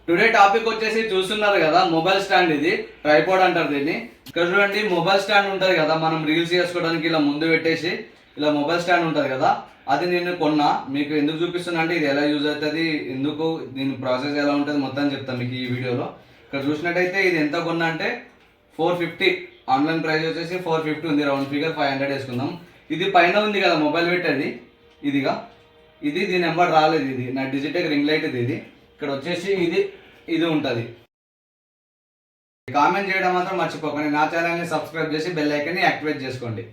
Today topic వచ్చేసి చూస్తున్నారు కదా, మొబైల్ స్టాండ్. ఇది ట్రైపాడ్ అంటారు దీన్ని. ఇక్కడ చూడండి, మొబైల్ స్టాండ్ ఉంటది కదా, మనం రీల్స్ చేసుకోవడానికి ఇలా ముందు పెట్టేసి ఇలా మొబైల్ స్టాండ్ ఉంటది కదా, అది నేను కొన్నా. మీకు ఎందుకు చూపిస్తున్నా అంటే ఇది ఎలా యూజ్ అవుతుంది, ఎందుకు దీని ప్రాసెస్ ఎలా ఉంటుంది మొత్తం చెప్తాను మీకు ఈ వీడియోలో. ఇక్కడ చూసినట్టయితే ఇది ఎంత కొన్నా అంటే 450. ఆన్లైన్ ప్రైస్ వచ్చేసి 450 ఉంది, రౌండ్ ఫిగర్ 500 వేసుకుందాం. ఇది పైన ఉంది కదా మొబైల్ పెట్టేది, ఇదిగా ఇది దీని నెంబర్ రాలేదు. ఇది నా డిజిటెక్ రింగ్ లైట్ ఇది. ఇక్కడ వచ్చేసి ఇది ఉంటుంది. కామెంట్ చేయడం మాత్రం మర్చిపోకండి. నా ఛానల్ని సబ్స్క్రైబ్ చేసి బెల్ ఐకాన్ని యాక్టివేట్ చేసుకోండి.